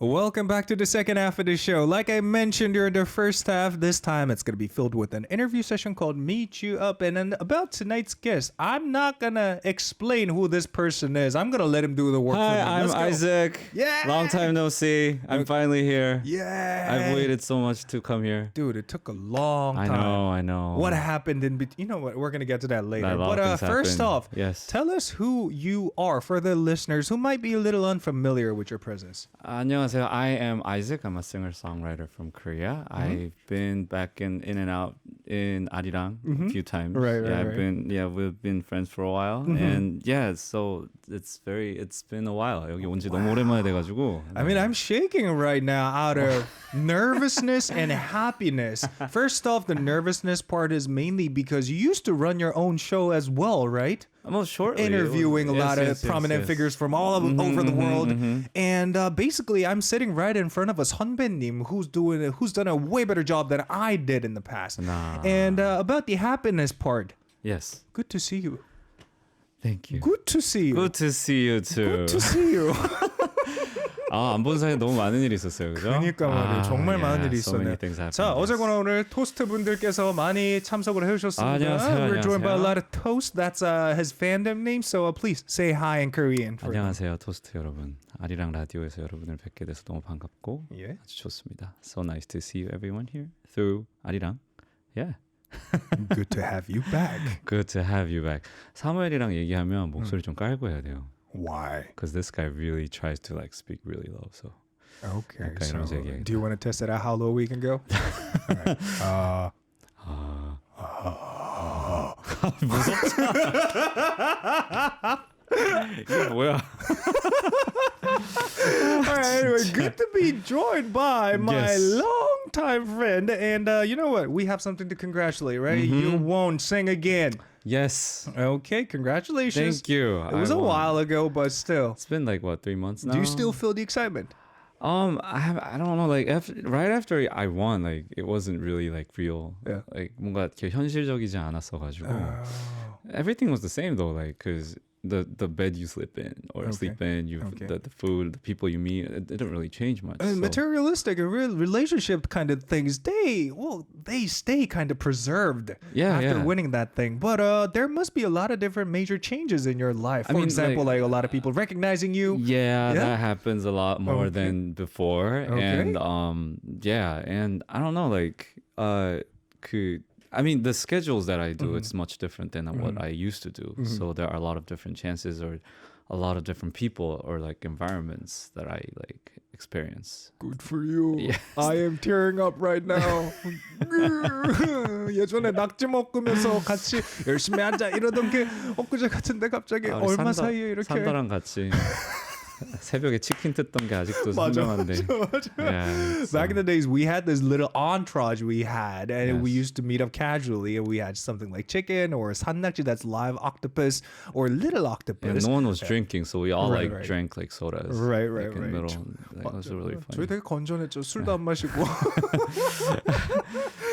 Welcome back to the second half of the show. Like I mentioned during the first half, this time it's going to be filled with an interview session called Meet You Up. And then about tonight's guest, I'm not going to explain who this person is. I'm going to let him do the work for me. Hi, I'm Isaac. Yeah. Long time no see. I'm finally here. Yeah. I've waited so much to come here. Dude, it took a long time. I know. What happened in between? You know what? We're going to get to that later. A lot But of things first happened. off, yes. tell us who you are for the listeners who might be a little unfamiliar with your presence. 안녕하세요. I am Isaac. I'm a singer-songwriter from Korea. I've been back in and out in ARIRANG a few times. Right. We've been friends for a while. And yeah, so it's been a while. 여기 온 지 너무 오랜만에 돼가지고. I mean, I'm shaking right now out of nervousness and happiness. First off, the nervousness part is mainly because you used to run your own show as well, right? Shortly. Interviewing a lot of prominent figures from all over the world. And basically, I'm sitting right in front of us, 선배님, who's done a way better job than I did in the past. And about the happiness part. Yes. Good to see you. Thank you. Good to see you. Good to see you too. Good to see you. 안 본 사이에 너무 많은 일이 있었어요, 그죠? 그러니까 말이에요. 정말 많은 일이 so many 있었네요. things happened. 자, 어제거나 오늘 토스트 분들께서 많이 참석을 해주셨습니다. 안녕하세요. We're joined by a 안녕하세요. lot of toast. That's his fandom name. So please say hi in Korean. 안녕하세요, 토스트 여러분. 아리랑 라디오에서 여러분을 뵙게 돼서 너무 반갑고 아주 좋습니다. So nice to see you everyone here through 아리랑. Yeah. Good to have you back. Good to have you back. 사무엘이랑 얘기하면 목소리 좀 깔고 해야 돼요. Why? Because this guy really tries to like speak really low. So. Okay. 약간 So 이러면서 얘기하겠다. do you want to test it out how low we can go? 무섭다. 이게 뭐야? All right, anyway, good to be joined by my longtime friend. And you know what? We have something to congratulate, right? You won't sing again. Yes. Okay, congratulations. Thank you. It was a while ago, but still. It's been like, 3 months now? Do you still feel the excitement? I don't know. Like right after I won, like it wasn't really like real. Yeah. Like 뭔가 이렇게 현실적이지 않았어가지고. Everything was the same though. Like because the bed you sleep in or sleep in, the food, the people you meet, it didn't really change much. And materialistic and real relationship kind of things, they stay kind of preserved after winning that thing. But there must be a lot of different major changes in your life. For example, like a lot of people recognizing you. Yeah, that happens a lot more than before. And and I don't know, like I mean, the schedules that I do, it's much different than what I used to do. So there are a lot of different chances or a lot of different people or like environments that I like experience. Good for you. Yes. I am tearing up right now. 예전에 낙지 먹으면서 같이 열심히 앉아 이러던 게 엊그제 같은데 갑자기 얼마 사이에 이렇게 산다랑 같이 새벽에 치킨 뜯던 게 아직도 선명한데. Yeah, Back in the days, we had this little entourage we had, and we used to meet up casually, and we had something like chicken or 산낙지, that's live octopus, or little octopus. And no one was drinking, so we all drank like sodas. Right. In the middle. That was really 저희 funny. 되게 건전했죠. 술도 안 마시고.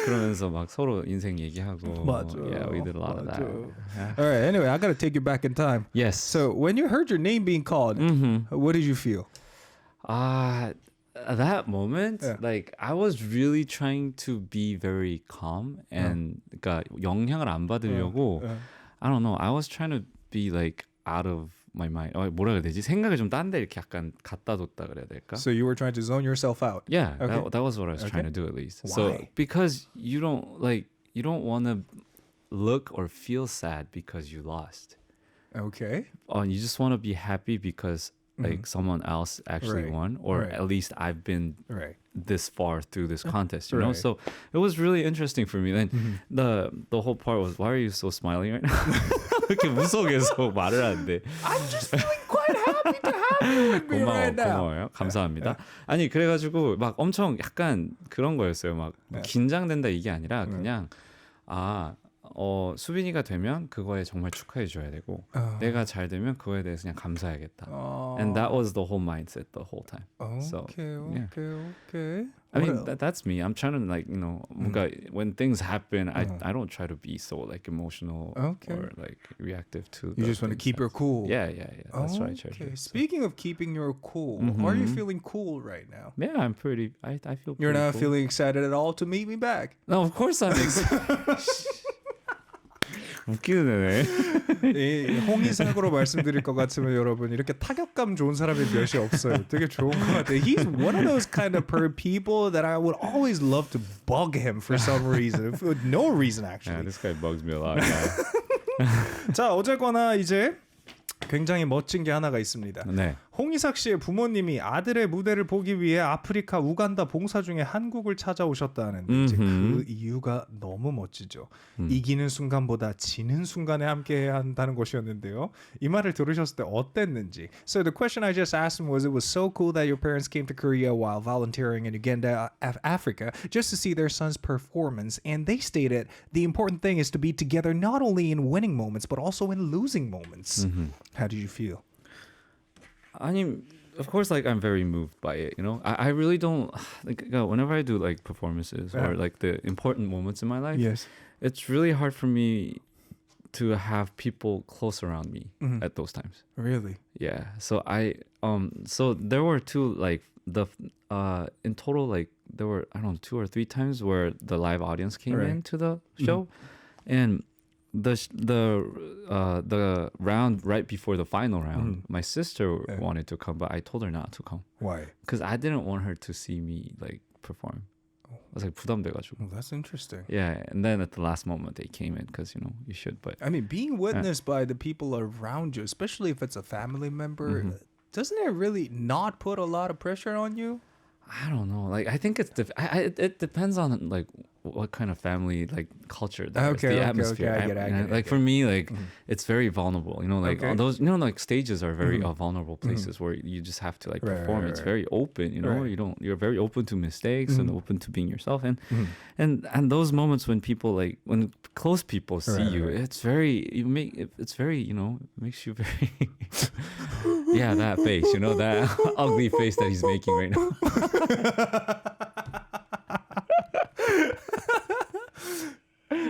그러면서 막 서로 인생 얘기하고. 맞아. Yeah, we did a lot of that. Yeah. All right, anyway, I got to take you back in time. Yes. So when you heard your name being called, what did you feel? At that moment, like I was really trying to be very calm and 그러니까 영향을 안 받으려고 I don't know. I was trying to be like out of my mind. 뭐라 그래야 되지? 생각을 좀 딴 데 이렇게 약간 갖다 뒀다 그래야 될까? So you were trying to zone yourself out. Yeah, that was what I was trying to do at least. Why? So because you don't want to look or feel sad because you lost. Okay. You just want to be happy because like someone else actually won, or at least I've been this far through this contest, you know? So it was really interesting for me. Then the whole part was, why are you so smiling right now? 이렇게 무속에서 말을 하는데. I'm just feeling quite happy to have you with me right now. 고마워요. 감사합니다. 아니 그래가지고 막 엄청 약간 그런 거였어요. 막 긴장된다 이게 아니라 그냥 수빈이가 되면 그거에 정말 축하해 줘야 되고 내가 잘 되면 그거에 대해서 그냥 감사해야겠다. And that was the whole mindset the whole time. Okay. I mean, that's me. I'm trying to like, 뭔가 when things happen, I don't try to be so like emotional or like reactive to. You just want to keep your cool. Yeah. That's what I try to do. Speaking of keeping your cool, are you feeling cool right now? Yeah, I'm pretty. I feel. You're not cool. feeling excited at all to meet me back. No, of course I'm excited. 웃기네. 홍의사고로 말씀드릴 것 같으면 여러분 이렇게 타격감 좋은 사람이 몇이 없어요. 되게 좋은 것 같아요. He's one of those kind of people that I would always love to bug him for some reason, for no reason actually. Yeah, this guy bugs me a lot. 자, 어쨌거나 이제 굉장히 멋진 게 하나가 있습니다. 네. 홍이삭 씨의 부모님이 아들의 무대를 보기 위해 아프리카 우간다 봉사 중에 한국을 찾아오셨다는데 이제 그 이유가 너무 멋지죠. 이기는 순간보다 지는 순간에 함께해야 한다는 것이었는데요. 이 말을 들으셨을 때 어땠는지. So the question I just asked him was, it was so cool that your parents came to Korea while volunteering in Uganda, Africa, just to see their son's performance. And they stated the important thing is to be together not only in winning moments but also in losing moments. How did you feel? I mean, of course, like I'm very moved by it. I really don't like whenever I do like performances or like the important moments in my life. Yes, it's really hard for me to have people close around me at those times. Really? Yeah. So so there were two like in total like there were I don't know 2 or 3 times where the live audience came into the show, and the round right before the final round, my sister wanted to come, but I told her not to come. Why? Because I didn't want her to see me like perform. I was like 부담돼가지고. Well, that's interesting. Yeah, and then at the last moment they came in because you should. But I mean, being witnessed by the people around you, especially if it's a family member, doesn't it really not put a lot of pressure on you? I don't know. Like I think it depends on like what kind of family like culture that is, the atmosphere. I get it. Like for me, like it's very vulnerable. Like all those like stages are very vulnerable places where you just have to like perform. It's very open. You're very open to mistakes and open to being yourself. And those moments when people like when close people see you, it's very it makes you very yeah, that face, that ugly face that he's making right now.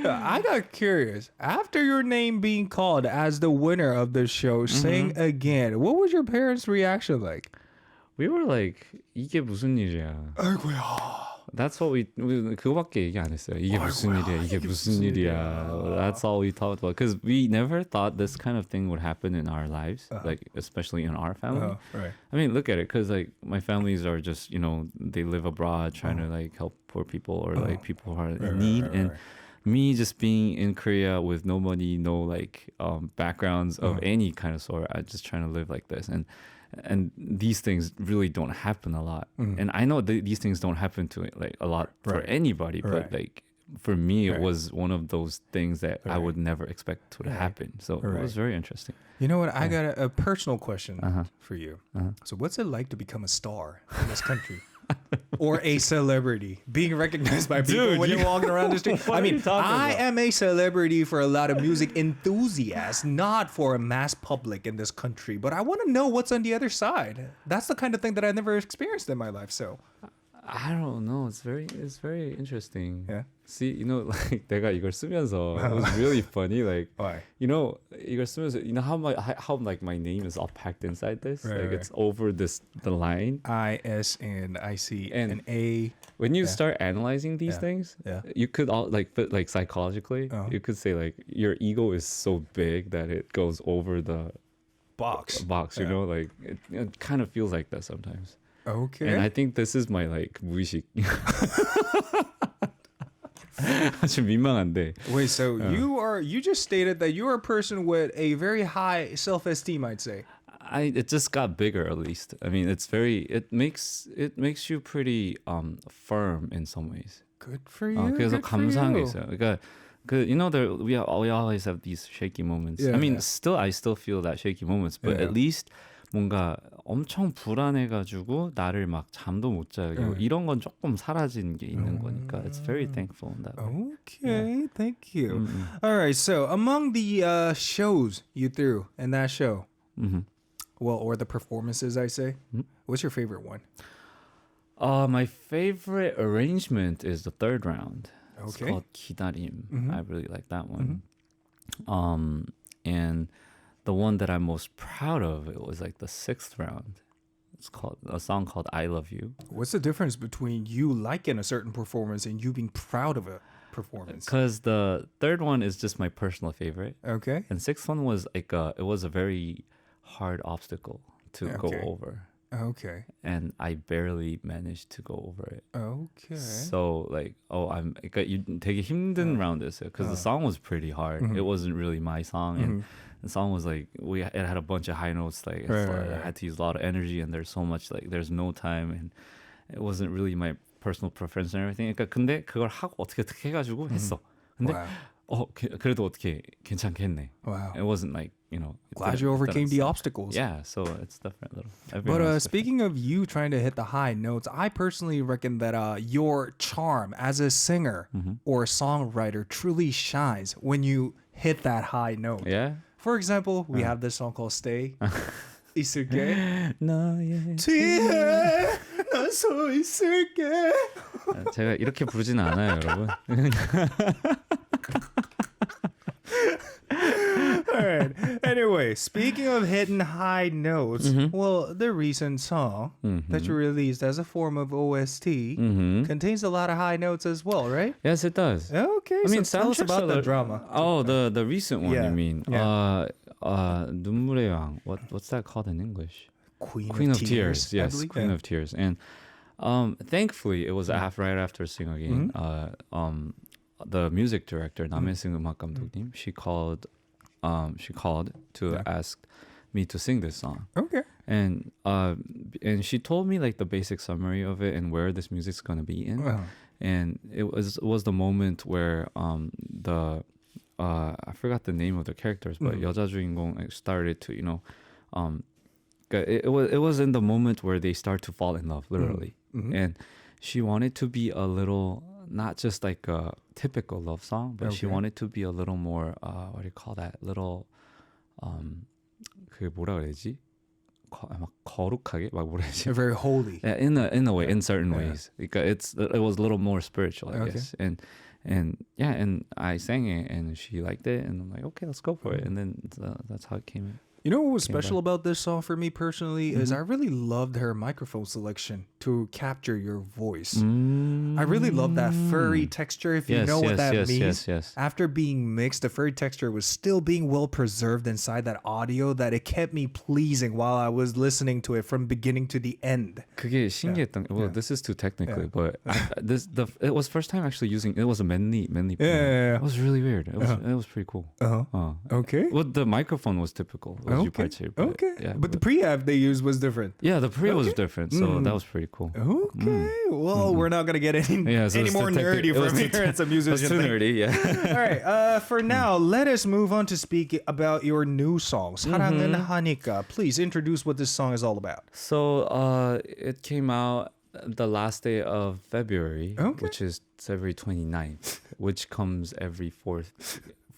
I got curious. After your name being called as the winner of the show, Sing Again, what was your parents' reaction like? We were like, 이게 무슨 일이야. 아이고야. That's what we 그거밖에 얘기 안 했어요. 이게 무슨 일이야. 이게 무슨 일이야. That's all we talked about. Because we never thought this kind of thing would happen in our lives, like especially in our family. Right. I mean, look at it. Because like my families are just, they live abroad trying to like help poor people or like people who are in need. And me just being in Korea with nobody, no like backgrounds of any kind of sort. I'm just trying to live like this. And these things really don't happen a lot. And I know these things don't happen to like a lot for anybody, but like for me, it was one of those things that I would never expect to happen. So it was very interesting. You know what? I got a personal question for you. So what's it like to become a star in this country? Or a celebrity being recognized by people when you're walking around the street. I mean, I am a celebrity for a lot of music enthusiasts, not for a mass public in this country. But I want to know what's on the other side. That's the kind of thing that I never experienced in my life. So I don't know. It's very interesting. Yeah. See, like 내가 이걸 쓰면서 it was really funny. Like, why? 이걸 쓰면서 how like my name is all packed inside this. Like it's over the line. I, S, and I, C, and A. When you start analyzing these things, you could all like psychologically, you could say like your ego is so big that it goes over the box. Like it kind of feels like that sometimes. Okay. And I think this is my like 무의식. 좀 민망한데. Wait, so you just stated that you're a person with a very high self-esteem, I'd say. It just got bigger at least. I mean, it makes you pretty firm in some ways. Good for you. 그래서 감사한 게 있어요. 그러니까 we always have these shaky moments. Yeah, I mean, I still feel that shaky moments, but at least 뭔가 엄청 불안해가지고 나를 막 잠도 못 자고 이런 건 조금 사라진 게 있는 거니까 it's very thankful in that way. Okay, thank you. All right, so among the shows you threw in that show, well, or the performances, I say, what's your favorite one? My favorite arrangement is the third round. It's Okay. called 기다림. I really like that one. Mm-hmm. And the one that I'm most proud of, it was like the sixth round. It's called a song called "I Love You." What's the difference between you liking a certain performance and you being proud of a performance? Because the third one is just my personal favorite, Okay. and sixth one was like it was a very hard obstacle to go Okay. over, Okay. and I barely managed to go over it. Okay. So like, 그러니까 되게 힘든 round였어요. Because the song was pretty hard. It wasn't really my song, and the song was like it had a bunch of high notes. Like, I had to use a lot of energy, and there's so much like there's no time, and it wasn't really my personal preference and everything. 그러니까 근데 그걸 하고 어떻게 해가지고 했어. 근데 Wow. 그래도 어떻게 괜찮게 했네. Wow. It wasn't like Glad you overcame the obstacles. Yeah, so it's different. But speaking of you trying to hit the high notes, I personally reckon that your charm as a singer or songwriter truly shines when you hit that high note. Yeah. For example, we have this song called Stay. 있을게. 너의 뒤에 나 서 있을게. 제가 이렇게 부르지는 않아요, 여러분. All right. Anyway, speaking of hitting high notes, well, the recent song that you released as a form of OST contains a lot of high notes as well, right? Yes, it does. Okay, I mean, so tell us about the drama. Oh, the recent one, Yeah, you mean? yeah. 눈물의 왕. What's that called in English? Queen of Tears. I Yes, believe. Queen of Tears. And thankfully, it was right after singing. The music director, 남혜승 음악 감독님, she called to ask me to sing this song. Okay. And she told me like the basic summary of it and where this music's gonna be in. And it was the moment where I forgot the name of the characters, but 여자 주인공 started to it was in the moment where they start to fall in love, literally. And she wanted to be a little, not just like a typical love song, but she wanted to be a little more what do you call that? Little 그게 뭐라 그래야지? 막 거룩하게 막 뭐라 해야지? Very holy. Yeah, in a way, in certain ways. Because it was a little more spiritual, I guess. And yeah, and I sang it and she liked it and I'm like, okay, let's go for it. And then that's how it came in. You know what was special about this song for me personally is I really loved her microphone selection to capture your voice. I really love that furry texture, if you know what that means. Yes. After being mixed, the furry texture was still being well preserved inside that audio that it kept me pleasing while I was listening to it from beginning to the end. 그게 신기했던 well, this is too technically, but it was first time actually using it was a medley. Yeah. It was really weird. It was pretty cool. Okay. Well, the microphone was typical. Okay. Yeah, but the preamp they used was different. Yeah, the pre was different, so that was pretty cool. Okay. Well, we're not gonna get any more nerdy from here. It's a musician too thing. nerdy, yeah. All right. For now, let us move on to speak about your new song, 사랑은 하니까. Please introduce what this song is all about. So it came out the last day of February, which is February 29th, which comes every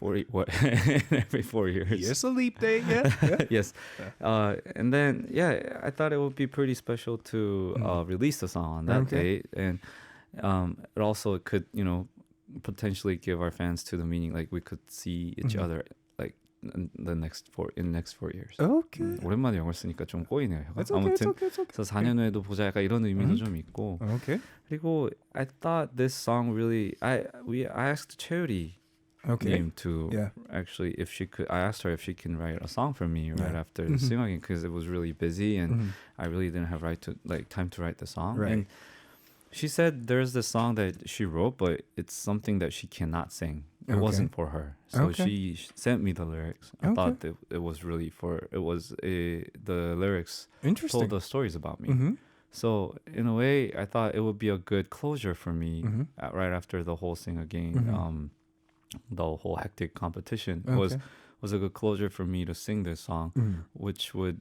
every 4 years. Yes, a leap day. Yeah. Yes. And then, I thought it would be pretty special to release the song on that day. And it also could, potentially give our fans to the meaning, like we could see each other like in the next 4 years. Okay. 오랜만에 영어 쓰니까 좀 꼬이네요. It's okay, 아무튼 it's okay. 그래서 4년 후에도 보자 약간 이런 의미도 좀 있고. Okay. 그리고 I thought this song really I asked Charity name to actually I asked her if she can write a song for me right after the singing because it was really busy and I really didn't have time to write the song. Right. And she said there's this song that she wrote, but it's something that she cannot sing. It wasn't for her. So she sent me the lyrics. I thought that it was really the lyrics told the stories about me. So in a way, I thought it would be a good closure for me right after the whole Sing Again, the whole hectic competition was a good closure for me to sing this song, which would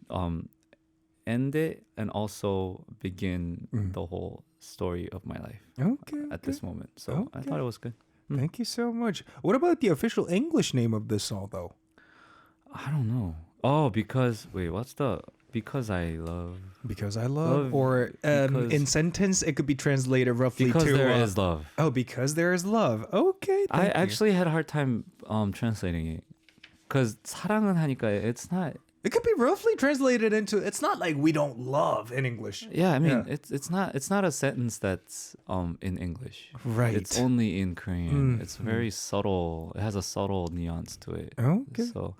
end it and also begin the whole story of my life at this moment. So I thought it was good. Thank you so much. What about the official English name of this song, though? I don't know. Oh, because because I love. Because I love, or because- in sentence, it could be translated roughly Because to there is love. Oh, because there is love. Okay, I thank you. actually had a hard time translating it. Because 사랑은 하니까 it's not. It could be roughly translated into. It's not like we don't love in English. Yeah, I mean Yeah. it's not a sentence that's in English. Right. It's only in Korean. It's very subtle. It has a subtle nuance to it. Okay. So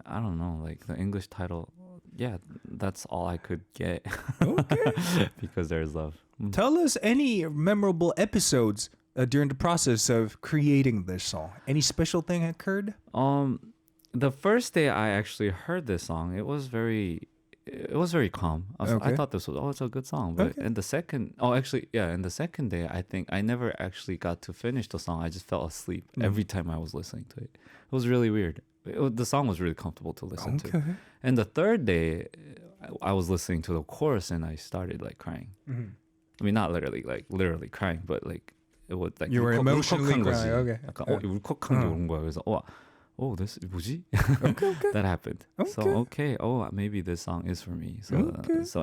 I don't know, like the English title. Yeah, that's all I could get. Okay. Because there's love. Tell us any memorable episodes during the process of creating this song. Any special thing occurred? The first day I actually heard this song, it was very calm. I thought this was it's a good song. But in the second day, I think I never actually got to finish the song. I just fell asleep every time I was listening to it. It was really weird. The song was really comfortable to listen to. And the third day, I was listening to the chorus and I started like crying. I mean, not literally crying, but like it was like You were emotionally 울컥한 거지. crying. Okay. 약간 울컥한 게 오는 거야. 그래서 this 뭐지? Okay. That happened. So maybe this song is for me. So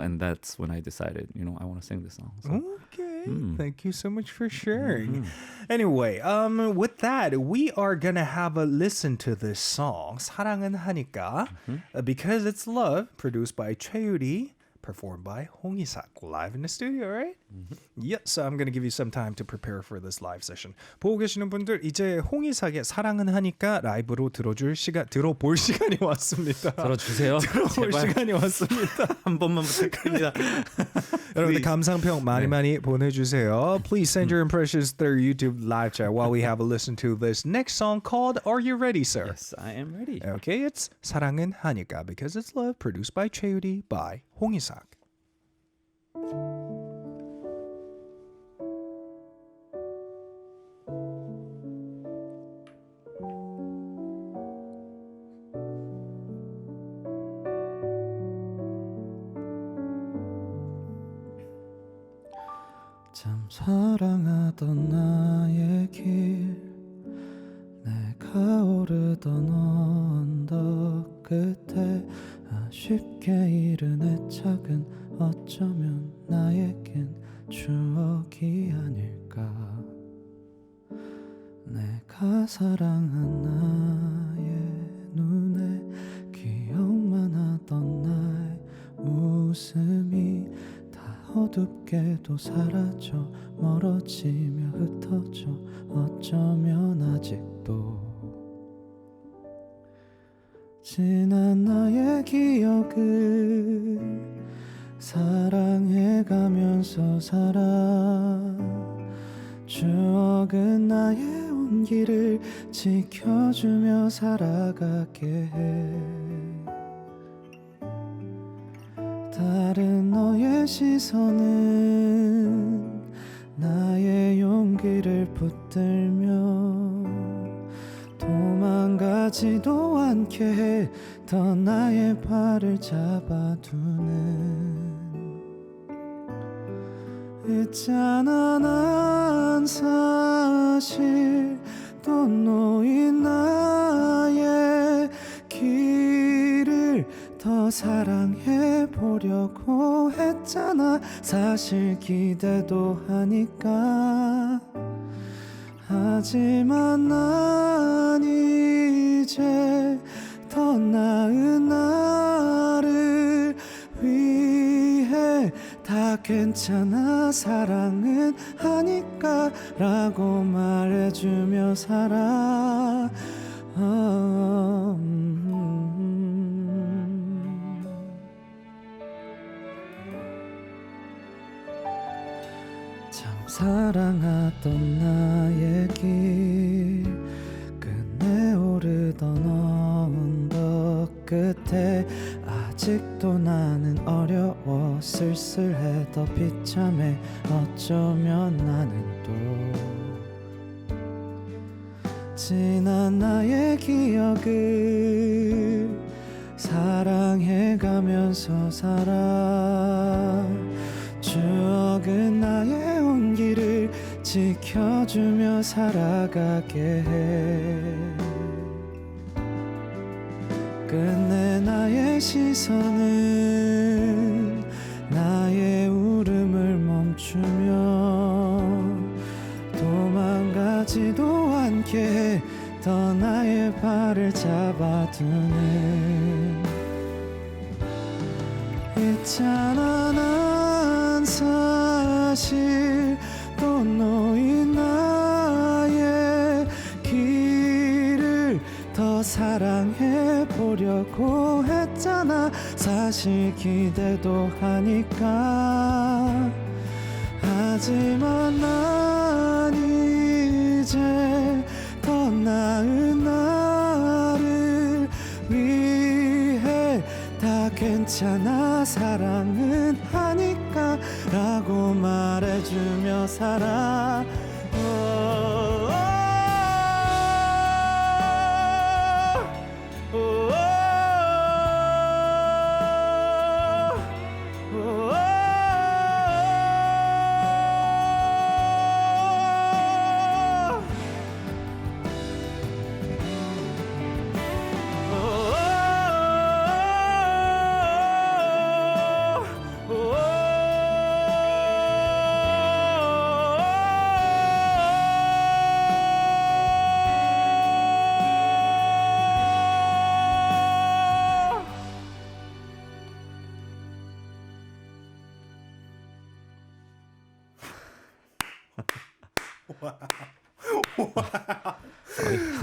and that's when I decided, I want to sing this song. So. Okay. Thank you so much for sharing. Anyway, with that, we are gonna have a listen to this song, 사랑은 하니까, because it's love, produced by 최유리, performed by 홍이삭, live in the studio, right? Yep. So I'm gonna give you some time to prepare for this live session. 보고 계시는 분들, 이제 홍이삭의 사랑은 하니까 라이브로 들어볼 시간이 왔습니다. 들어주세요. 들어볼 제발. 시간이 왔습니다. 한 번만 부탁드립니다. 여러분들 감상평 많이 보내주세요. Please send your impressions through YouTube live chat while we have a listen to this next song called Are You Ready, Sir? Yes, I am ready. Okay, it's 사랑은 하니까 because it's love, produced by 최유리 by 홍이삭. 참 사랑하던 나의 길 내가 오르던 언덕 끝에 아쉽게 잃은 애착은 어쩌면 나에겐 추억이 아닐까 내가 사랑한 나의 눈에 기억만 하던 나의 웃음이 어둡게도 사라져 멀어지며 흩어져 어쩌면 아직도 지난 나의 기억을 사랑해가면서 살아 추억은 나의 온기를 지켜주며 살아가게 해 다른 너의 시선은 나의 용기를 붙들며 도망가지도 않게 해 더 나의 발을 잡아두는 있잖아 난 사실 또 놓인 나의 길을 더 사랑해 보려고 했잖아 사실 기대도 하니까 하지만 난 이제 더 나은 나를 위해 다 괜찮아 사랑은 하니까 라고 말해주며 살아 참 사랑하던 나의 길 끝내 오르던 언덕 끝에 아직도 나는 어려워 쓸쓸해 더 비참해 어쩌면 나는 또 지난 나의 기억을 사랑해가면서 살아 추억은 나의 온기를 지켜주며 살아가게 해 끝내 나의 시선은 나의 울음을 멈추며 도망가지도 않게 더 나의 발을 잡아두는 있잖아 난 사실 또 놓인 나의 길을 더 사랑해 보려고 했잖아 사실 기대도 하니까 하지만 난 이제 더 나은 나를 위해 다 괜찮아 사랑은 하니까 라고 말해주며 살아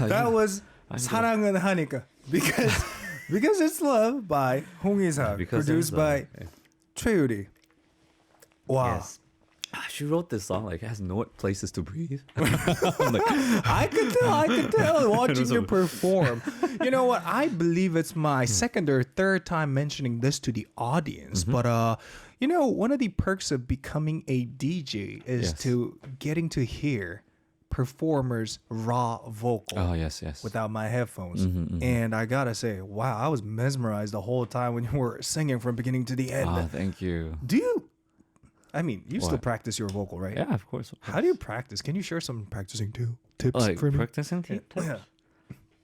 That was 사랑은 하니까 because it's love by 홍이삭 produced by 최유리. Wow. Yes. She wrote this song like it has no places to breathe. I'm like, I could tell watching you perform. You know what? I believe it's my second or third time mentioning this to the audience. But you know, one of the perks of becoming a DJ is to getting to hear performers' raw vocal. Oh yes. Without my headphones. And I gotta say, wow, I was mesmerized the whole time when you were singing from beginning to the end. Oh, thank you. Do you? I mean, you still practice your vocal, right? Yeah, of course. How do you practice? Can you share some practicing tips Like for me? practicing tips? Yeah.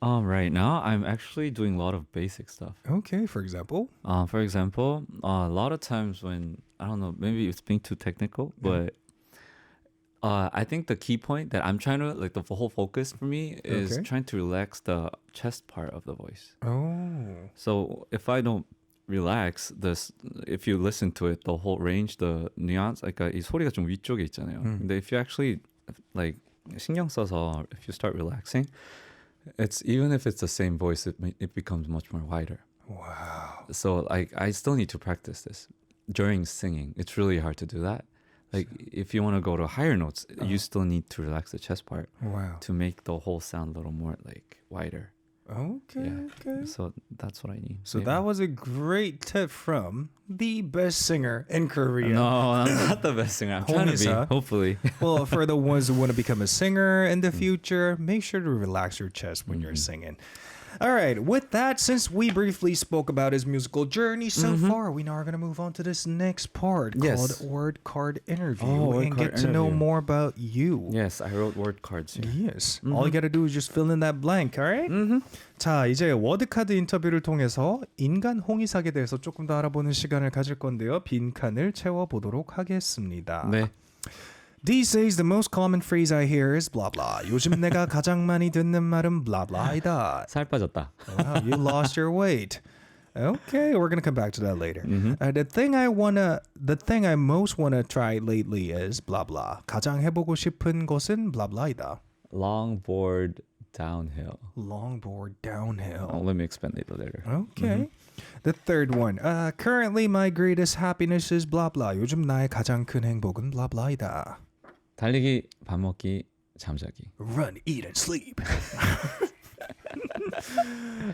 Right now I'm actually doing a lot of basic stuff. Okay, for example. For example, a lot of times when I don't know, maybe it's being too technical, but I think the key point that I'm trying to like the whole focus for me is trying to relax the chest part of the voice. Oh. So if I don't relax this, if you listen to it, the whole range, the nuance, 그러니까 이 소리가 좀 위쪽에 있잖아요. 근데 if you actually like 신경 써서 if you start relaxing, it's even if it's the same voice, it becomes much more wider. Wow. So like I still need to practice this during singing. It's really hard to do that. Like if you want to go to higher notes, you still need to relax the chest part to make the whole sound a little more like wider. Okay, okay. So that's what I need. So that was a great tip from the best singer in Korea. No, I'm not the best singer. I'm trying to be, hopefully. Well, for the ones who want to become a singer in the future, make sure to relax your chest when you're singing. All right, with that, since we briefly spoke about his musical journey so far, we now are going to move on to this next part called Word Card Interview and get to know more about you. Yes, I wrote word cards here. Yes. All you got to do is just fill in that blank, all right? 자, 이제 워드카드 인터뷰를 통해서 인간 홍이삭에 대해서 조금 더 알아보는 시간을 가질 건데요. 빈 칸을 채워보도록 하겠습니다. 네. These days, the most common phrase I hear is blah blah. 요즘 내가 가장 많이 듣는 말은 blah blah이다. 살 빠졌다. Wow, you lost your weight. Okay, we're gonna come back to that later. The thing I most wanna try lately is blah blah. 가장 해보고 싶은 것은 blah blah이다. Longboard downhill. Longboard downhill. Let me explain it later. Okay. The third one. Currently, my greatest happiness is blah blah. 요즘 나의 가장 큰 행복은 blah blah이다. 달리기, 밥 먹기, 잠자기. Run, eat, and sleep.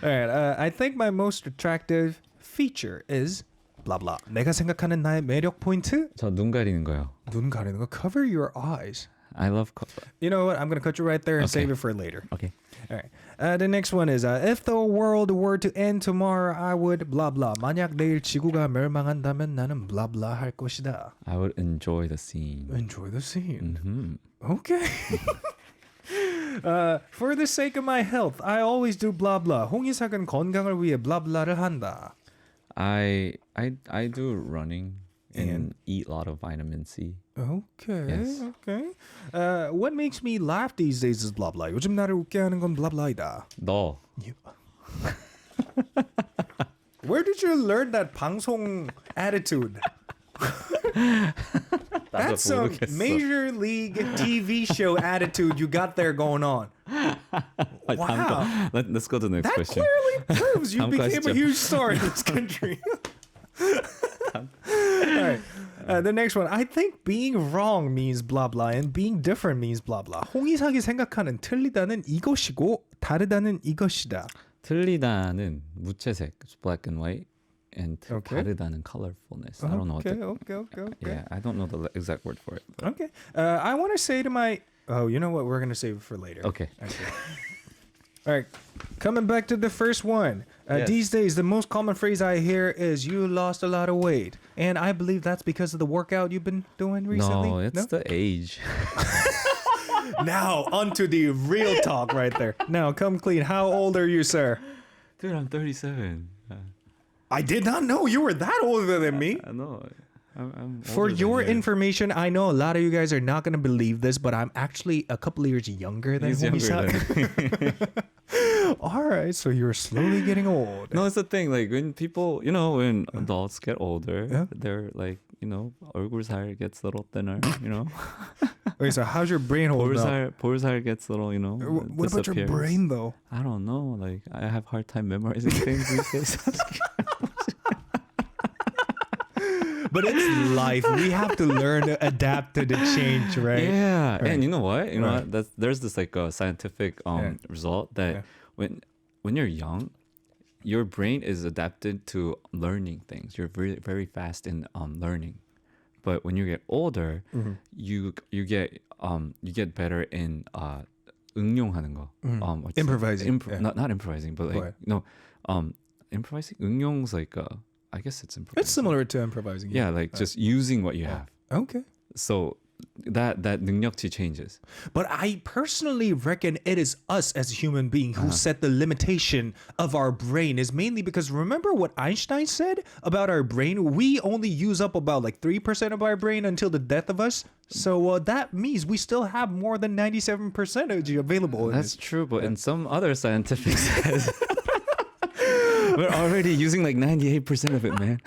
All right. I think my most attractive feature is blah blah. 내가 생각하는 나의 매력 포인트? 저 눈 가리는 거요. 눈 가리는 거. Cover your eyes. I love. You know what? I'm gonna cut you right there and save it for later. Okay. All right. The next one is if the world were to end tomorrow, I would blah blah. 만약 내일 지구가 멸망한다면 나는 blah blah 할 것이다. I would enjoy the scene. Enjoy the scene. Mm-hmm. Okay. For the sake of my health, I always do blah blah. 홍이삭은 건강을 위해 블라블라를 한다. I do running and eat a lot of vitamin C. Okay. Yes. Okay. What makes me laugh these days is blah blah. 요즘 나를 웃게 하는 건 블라블라이다. 너. Where did you learn that 방송 attitude? That's some major league TV show attitude you got there going on. Wow. Let's go to the next That question. clearly proves you 다음 became 가시죠. a huge star in this country. All right. The next one. I think being wrong means blah blah and being different means blah blah. 홍이삭이 생각하는 틀리다는 이것이고 다르다는 이것이다. 틀리다는 무채색, black and white, and 다르다는 colorfulness. I don't know what Okay. Yeah, I don't know the exact word for it. But. Okay. I want to say to my... Oh, you know what? We're going to save it for later. Okay. All right. Coming back to the first one. Yes. These days, the most common phrase I hear is you lost a lot of weight. And I believe that's because of the workout you've been doing recently. No, it's the age. Now, onto the real talk right there. Now, come clean. How old are you, sir? Dude, I'm 37. I did not know you were that older than me. I know. I'm For older your than you. information, I know a lot of you guys are not going to believe this, but I'm actually a couple of years younger than He's younger Homisak. than All right, so you're slowly getting old. No, it's the thing. Like when people, when adults get older, they're like, 얼굴 살 gets a little thinner. Wait, so how's your brain holding up? 볼살 gets a little, What about your disappears. brain, though? I don't know. Like I have hard time memorizing things these days. But it's life. We have to learn to adapt to the change, right? Yeah, Right. and you know what? You know Right. what? There's this like a scientific result that when you're young, your brain is adapted to learning things. You're very very fast in learning, but when you get older, you get better in 응용하는 거. Improvising. Not improvising, but like improvising. 응용's like I guess it's improvising. It's similar to improvising. Yeah, like just using what you have. Okay. So that 능력치 changes. But I personally reckon it is us as human beings who set the limitation of our brain is mainly because remember what Einstein said about our brain? We only use up about like 3% of our brain until the death of us. So that means we still have more than 97% available. That's true, but in some other scientific says we're already using like 98% of it, man.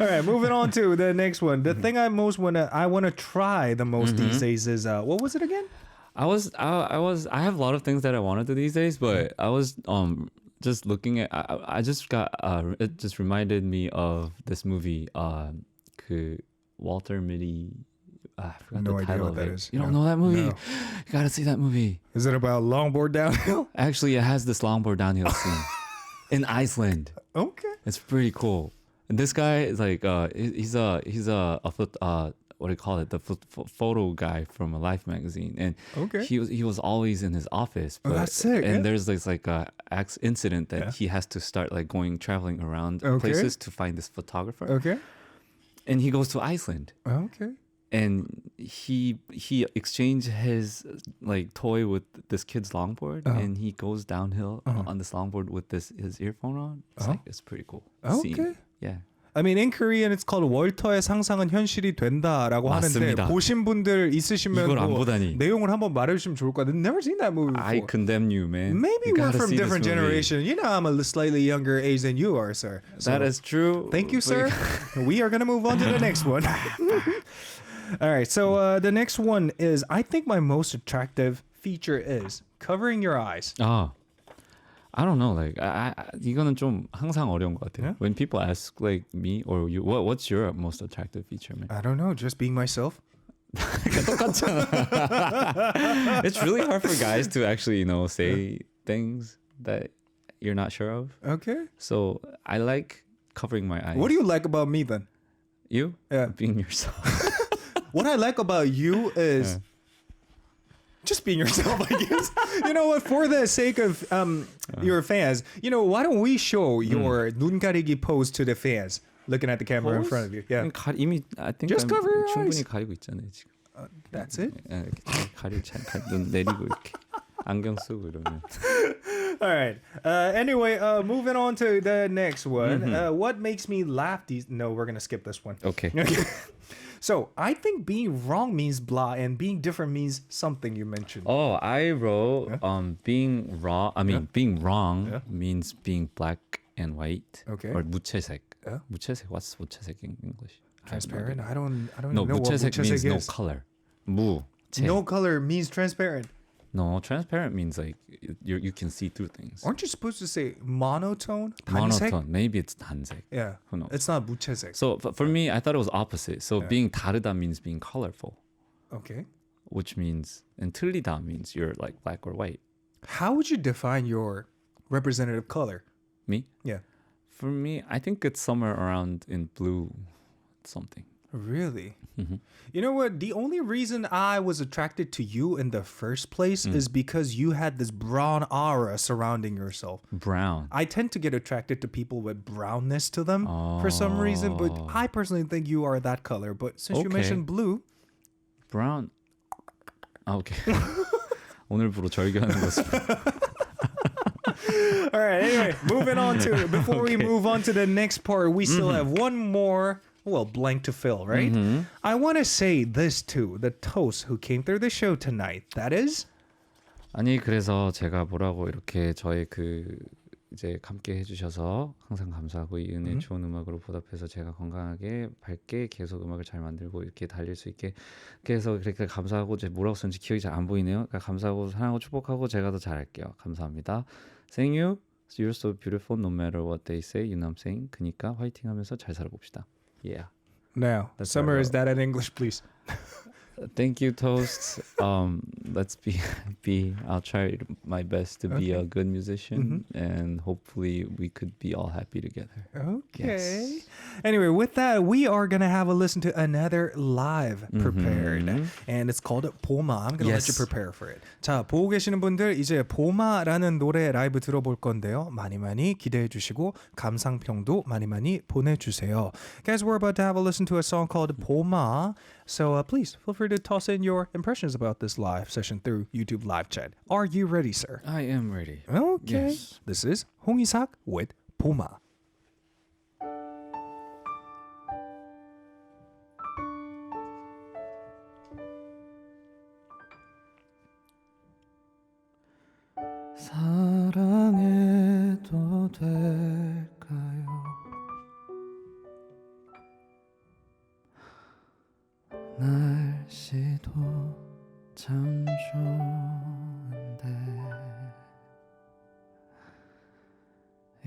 All right, moving on to the next one. The thing I wanna try the most these days is what was it again? I have a lot of things that I want to do these days, but I was just looking at I just got it just reminded me of this movie 그 Walter Mitty. I forgot No the idea title what of that it. is. You don't know that movie? No. You gotta see that movie. Is it about longboard downhill? Actually, it has this longboard downhill scene in Iceland. Okay. It's pretty cool. And this guy is like he's a what do you call it? The photo guy from a Life magazine, and he was always in his office. But, that's sick. And Yeah. there's like a incident that he has to start like traveling around places to find this photographer. Okay. And he goes to Iceland. Okay. And he exchanged his like toy with this kid's longboard, and he goes downhill on this longboard with his earphone on. It's pretty cool. Okay. Scene. Yeah. I mean, in Korean, it's called 월터의 상상은 현실이 된다라고 맞습니다. 하는데 보신 분들 있으시면 이걸 안 뭐 보다니. 내용을 한번 말해주시면 좋을 것 같아요. Never seen that movie before. I condemn you, man. Maybe You we're gotta from see this different movie. generation. You know, I'm a slightly younger age than you are, sir. So, That is true. thank you, sir. We are going to move on to the next one. All right. So the next one is, I think my most attractive feature is covering your eyes. I don't know. Like, 이거는 좀 항상 어려운 것 같아요. Yeah? When people ask like me or you, what's your most attractive feature, man? I don't know. Just being myself. It's really hard for guys to actually, say things that you're not sure of. Okay. So I like covering my eyes. What do you like about me then? You? Yeah. Being yourself. What I like about you is just being yourself, I guess. You know what? For the sake of your fans, why don't we show your 눈 가리기 pose to the fans, looking at the camera in front of you? Yeah. 이미 I think Just cover your 충분히 eyes. 가리고 있잖아요 지금. That's it? 눈 내리고 이렇게 안경 쓰고 이러면. All right. Anyway, moving on to the next one. What makes me laugh No, we're going to skip this one. Okay. So, I think being wrong means blah and being different means something you mentioned. Oh, I wrote being wrong. I mean, being wrong means being black and white. Okay. Or 무채색. 무채색. What's 무채색 in English? Transparent? I don't No, know what 무채색 means no is. color. 무. No color means transparent. No, transparent means like you can see through things. Aren't you supposed to say monotone? 단색? Monotone. Maybe it's 단색. Yeah. Who knows? It's not 무채색. So for me, I thought it was opposite. So being 다르다 means being colorful, Okay. which means, and 틀리다 means you're like black or white. How would you define your representative color? Me? Yeah. For me, I think it's somewhere around in blue something. Really? You know what? The only reason I was attracted to you in the first place is because you had this brown aura surrounding yourself. Brown. I tend to get attracted to people with brownness to them for some reason, but I personally think you are that color. But since you Okay. mentioned blue, Brown. Okay. 오늘부로 절교하는 것을. all right, anyway, moving on to before we move on to the next part, we still have one more blank to fill, right? I want to say this to the toast who came through the show tonight. That is 아니 그래서 제가 뭐라고 이렇게 저의 그 이제 함께 해주셔서 항상 감사하고 이 은혜 좋은 음악으로 보답해서 제가 건강하게 밝게 계속 음악을 잘 만들고 이렇게 달릴 수 있게 그래서 그렇게 감사하고 제 뭐라고 썼는지 기억이 잘 안 보이네요. 그러니까 감사하고 사랑하고 축복하고 제가 더 잘할게요. 감사합니다. Saying you, you're so beautiful no matter what they say. You know what I'm saying? 그니까 화이팅하면서 잘 살아봅시다. Yeah. now. Summarize that in English, please. Thank you, Toast. Let's be. I'll try my best to be a good musician, and hopefully we could be all happy together. Okay. Yes. Anyway, with that, we are gonna have a listen to another live prepared, and it's called 보마. I'm gonna let you Yes. prepare for it. 자, 보고 계시는 분들 이제 보마라는 노래 라이브 들어볼 건데요. 많이 기대해 주시고 감상평도 많이 보내주세요. Guys, we're about to have a listen to a song called 보마. So please feel free to toss in your impressions about this live session through YouTube live chat. Are you ready, sir? I am ready. Okay. Yes. This is 홍이삭 with 보마. 사랑해도 될까요? 날씨도 참 좋은데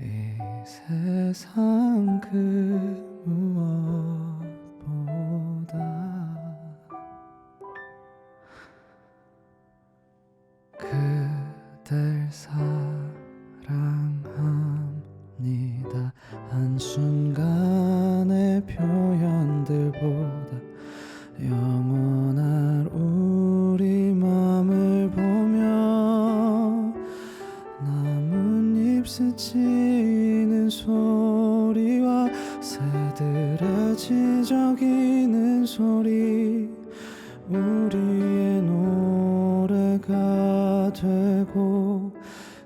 이 세상 그 무엇보다 그댈 사랑합니다. 한순간의 표현들보다 영원할 우리 맘을 보며 나뭇잎 스치는 소리와 새들의 지저귀는 소리 우리의 노래가 되고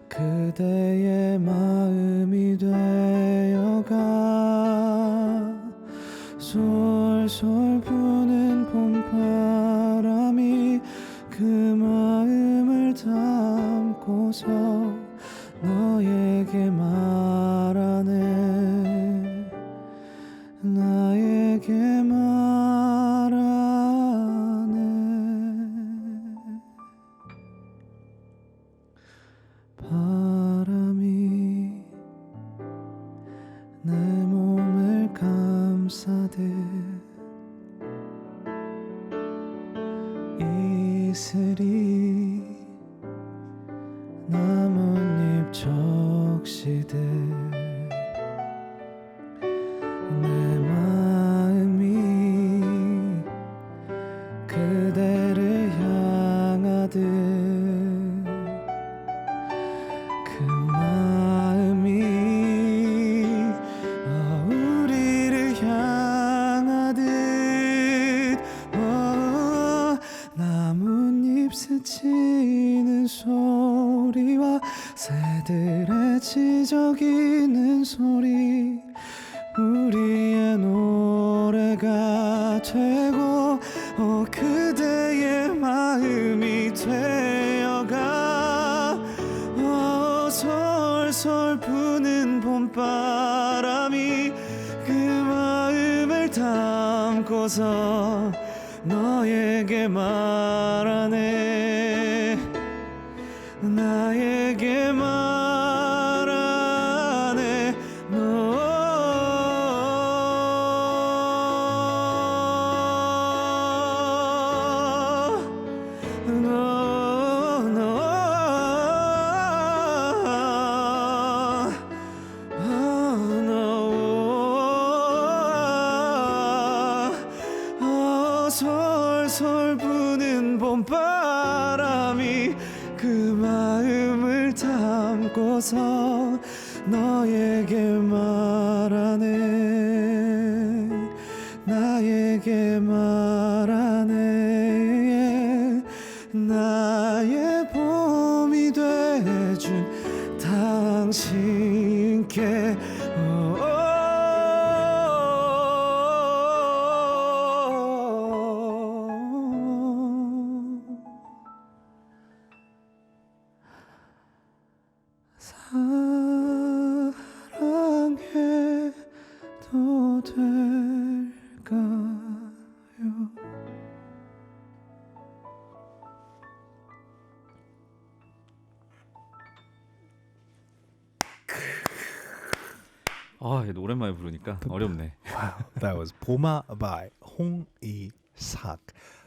그대의 마음이 되어가 솔솔 부는 봄바람이 그 마음을 담고서 너에게 말하네 나에게 말하네 바람이 내 몸을 감싸듯 이슬이 나뭇잎 적시듯 내 마음이 그대를 향하듯 그 마음이 우리를 향하듯 지저귀는 소리 우리의 노래가 되고 그대의 마음이 되어가 솔솔 부는 봄바람이 그 마음을 담고서 너에게 말하네 나에게 말하네 솔솔 부는 봄바람이 그 마음을 담고서 너에게 말하네 나에게 말하네 나의 봄이 돼준 당신께 사랑해도 될까요? 아, 오랜만에 부르니까 어렵네. Wow, that was 봄아 by 홍이삭.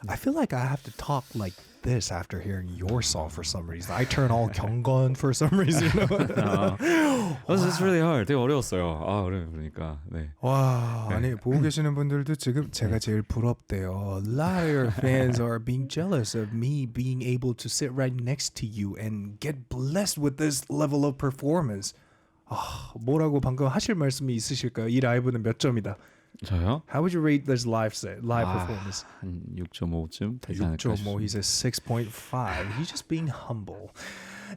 I feel like I have to talk like this after hearing your song for some reason. I turn all 경건 for some reason. You know? It's really hard. 되게 어려웠어요. 아, 그러니까. 네. 와, 네. 아니 보고 계시는 분들도 지금 제가 제일 부럽대요. A lot of your fans are being jealous of me being able to sit right next to you and get blessed with this level of performance. 아, 뭐라고 방금 하실 말씀이 있으실까요? 이 라이브는 몇 점이다? 저요? How would you rate this live performance? 한 6.5쯤 되지 않을까 6.5. He says 6.5. He's just being humble.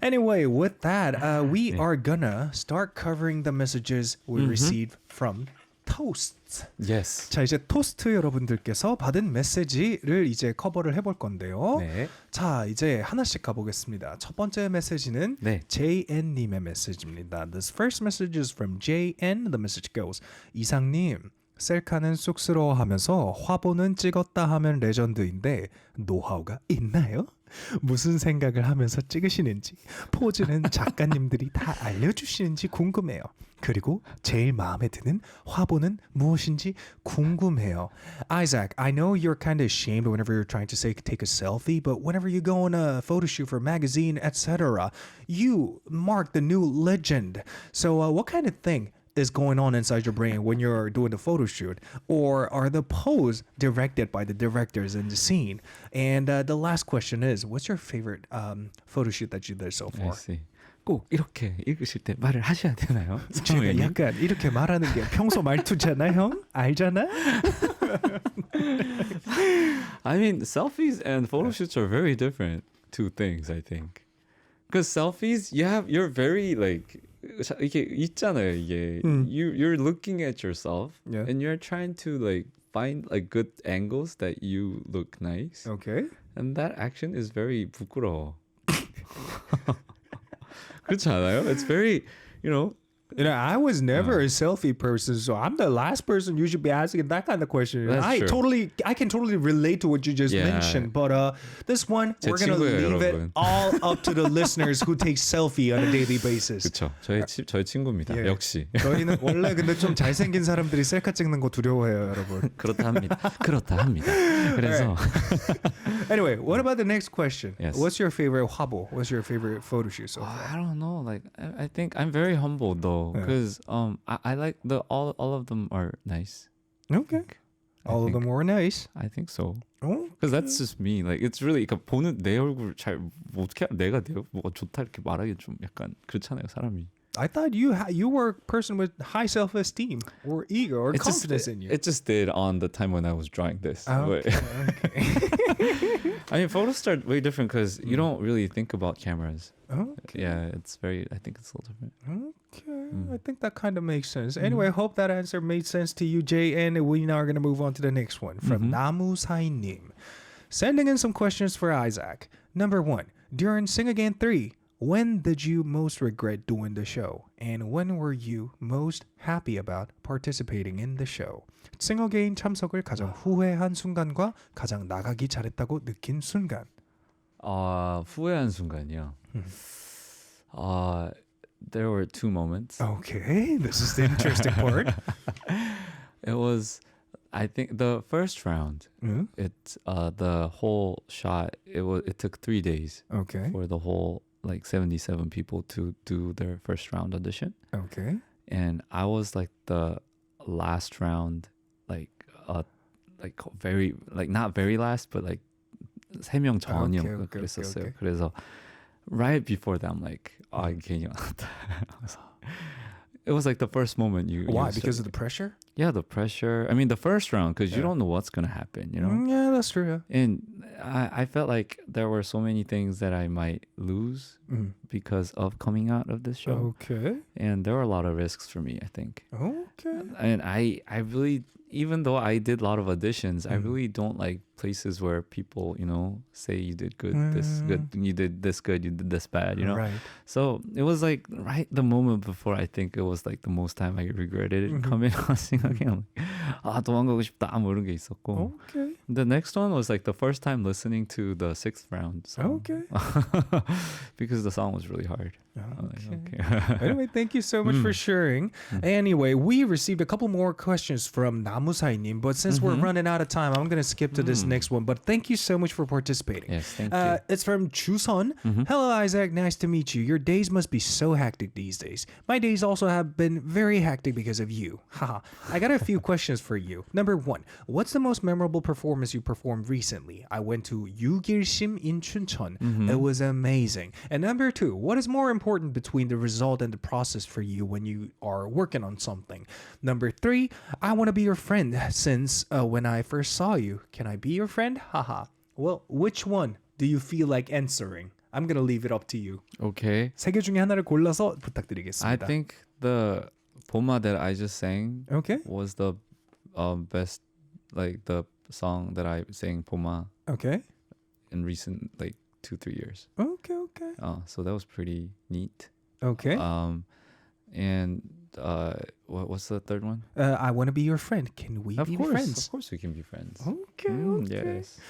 Anyway, with that, we are gonna start covering the messages we received from toasts. Yes. 자, 이제 토스트 여러분들께서 받은 메시지를 이제 커버를 해볼 건데요. 네. 자, 이제 하나씩 가보겠습니다. 첫 번째 메시지는 네. JN님의 메시지입니다. This first message is from JN. The message goes, 이상님, 셀카는 쑥스러워하면서 화보는 찍었다 하면 레전드인데 노하우가 있나요? 무슨 생각을 하면서 찍으시는지, 포즈는 작가님들이 다 알려주시는지 궁금해요. 그리고 제일 마음에 드는 화보는 무엇인지 궁금해요. Isaac, I know you're kind of ashamed whenever you're trying to say take a selfie, but whenever you go on a photo shoot for a magazine, etc., you mark the new legend. So what kind of thing is going on inside your brain when you're doing the photo shoot, or are the pose directed by the directors in the scene? And the last question is, what's your favorite photo shoot that you did so I far? see. 꼭 이렇게 읽으실 때 말을 하셔야 되나요? 제가 약간 이렇게 말하는 게 평소 말투잖아, 형? 알잖아? I mean, selfies and photo shoots are very different two things, I think. Because selfies, you're very like 이게 있잖아요. 이게 you're looking at yourself Yeah. and you're trying to like find like good angles that you look nice. Okay. And that action is very 부끄러워. 그렇지 않아요? It's very, you know. You know, I was never a selfie person, so I'm the last person you should be asking that kind of question. That's true. I can totally relate to what you just Yeah. mentioned, but this one, 제 we're gonna 친구예요, leave it 여러분. all up to the listeners who take selfie on a daily basis. 그렇죠. 저희 친구입니다. 예. 역시. 저희는 원래 근데 좀 잘생긴 사람들이 셀카 찍는 거 두려워해요, 여러분. 그렇다 합니다. 그렇다 합니다. 그래서 Anyway, what about the next question? Yes. What's your favorite hobble? What's your favorite photo shoot so far? I don't know. Like I think I'm very humble though, because I like all of them are nice. Okay. All of them were nice. I think so. Oh, Because that's just me. Like it's really 그러니까 보는 내 얼굴 잘 어떻게 내가 내 뭐가 좋다 이렇게 말하기 좀 약간 그렇잖아요, 사람이. I thought you were a person with high self-esteem or ego or confidence in you. It just did on the time when I was drawing this. Okay. I mean, photos start way different because you don't really think about cameras. Okay. Yeah, I think it's a little different. Okay, I think that kind of makes sense. Anyway, I hope that answer made sense to you, Jay. And we now are going to move on to the next one from 나무사이님. Sending in some questions for Isaac. Number 1, during Sing Again 3, when did you most regret doing the show? And when were you most happy about participating in the show? Sing Again 참석을 가장 후회한 순간과 가장 나가기 잘했다고 느낀 순간. 후회한 순간이요. There were 2 moments. Okay, this is the interesting part. It was, I think, the first round. It the whole shot. It took 3 days. Okay. For the whole 77 people to do their first round audition. Okay. And I was like the last round, very not very last, but 3명 전이었고 그랬었어요. Okay. 그래서 right before that, I'm like, 괜히 왔다. It was like the first moment you. Why? Because of the pressure? Yeah, the pressure. I mean, the first round, because you don't know what's gonna happen, you know. Yeah, that's true. And I felt like there were so many things that I might lose because of coming out of this show. Okay. And there were a lot of risks for me, I think. Okay. And I really, even though I did a lot of auditions, I really don't like places where people, say you did good, this good, you did this good, you did this bad, Right. So it was like right the moment before, I think it was like the most time I regretted it coming out singing. 도망가고 싶다 뭐 이런 게 있었고. Okay. The next one was like the first time listening to the 6th round song. Okay. Because the song was really hard. Okay. Anyway, thank you so much for sharing. Anyway, we received a couple more questions from 나무사이님, but since we're running out of time, I'm going to skip to this next one. But thank you so much for participating. Yes, thank you. It's from Chuson. Hello, Isaac. Nice to meet you. Your days must be so hectic these days. My days also have been very hectic because of you. Haha. I got a few questions for you. Number 1, what's the most memorable performance you performed recently? I went to 유길심 in Chuncheon. It was amazing. And number 2, what is more important between the result and the process for you when you are working on something? Number 3, I want to be your friend since when I first saw you. Can I be your friend? Haha. Well, which one do you feel like answering? I'm going to leave it up to you. Okay. 세 개 중에 하나를 골라서 부탁드리겠습니다. I think the Poma that I just sang was the best, the song that I sang Poma in recent 2-3 years. Okay. So that was pretty neat. Okay. And what's the third one? I want to be your friend. Can we be friends? Of course we can be friends. Okay. Yes.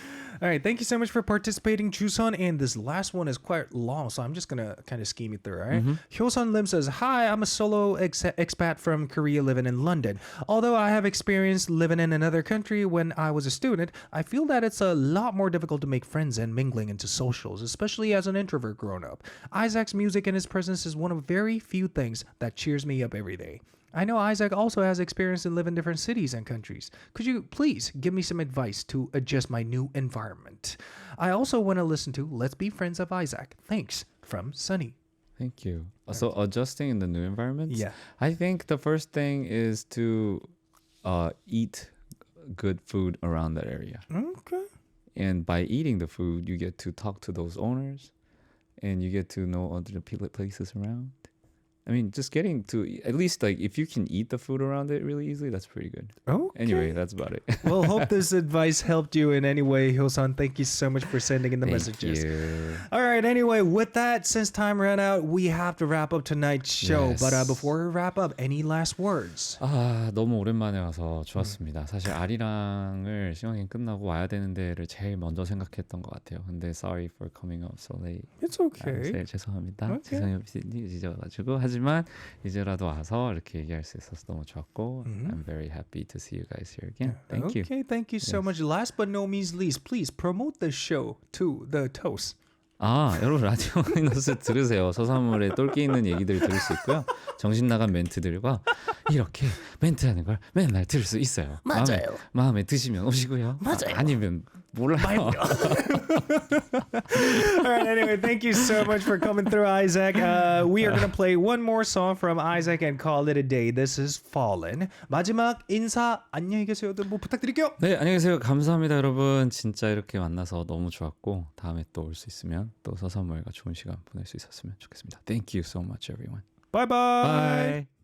All right. Thank you so much for participating, Chuson. And this last one is quite long, so I'm just going to kind of scheme it through, all right? Hyosun Lim says, hi, I'm a solo expat from Korea living in London. Although I have experience living in another country when I was a student, I feel that it's a lot more difficult to make friends and mingling into socials, especially as an introvert grown up. Isaac's music and his presence is one of very few things that cheers me up every day. I know Isaac also has experience in living in different cities and countries. Could you please give me some advice to adjust my new environment? I also want to listen to Let's Be Friends of Isaac. Thanks, from Sunny. Thank you. So adjusting in the new environment? Yeah. I think the first thing is to eat good food around that area. Okay. And by eating the food, you get to talk to those owners and you get to know other places around. I mean, just getting to at least if you can eat the food around it really easily, that's pretty good. Okay. Anyway, that's about it. Well, hope this advice helped you in any way, Hyosun. Thank you so much for sending in the messages. Thank you. All right. Anyway, with that, since time ran out, we have to wrap up tonight's show. Yes. But before we wrap up, any last words? 너무 오랜만에 와서 좋았습니다. 사실 아리랑을 시간이 끝나고 와야 되는 데를 제일 먼저 생각했던 것 같아요. 근데 sorry for coming up so late. It's okay. 제일 죄송합니다. 죄송이 없이 늦어가지고 하지만 이제라도 와서 이렇게 얘기할 수 있어서 너무 좋았고 I'm very happy to see you guys here again. Thank you. Okay, thank you so much. Last but no means least, please promote the show to the toast. 여러분 라디오인 옷을 들으세요. 서사물에 똘끼 있는 얘기들을 들을 수 있고요. 정신 나간 멘트들과 이렇게 멘트하는 걸 맨날 들을 수 있어요. 맞아요. 마음에 드시면 오시고요. 맞아요. 아니면 몰라요. All right, anyway, thank you so much for coming through, Isaac. We are going to play one more song from Isaac and call it a day. This is Fallen. 마지막 인사 안녕히 계세요도 뭐 부탁드릴게요. 네, 안녕히 계세요. 감사합니다, 여러분. 진짜 이렇게 만나서 너무 좋았고 다음에 또 올 수 있으면 또 서선물과 좋은 시간 보낼 수 있었으면 좋겠습니다. Thank you so much, everyone. Bye-bye. Bye.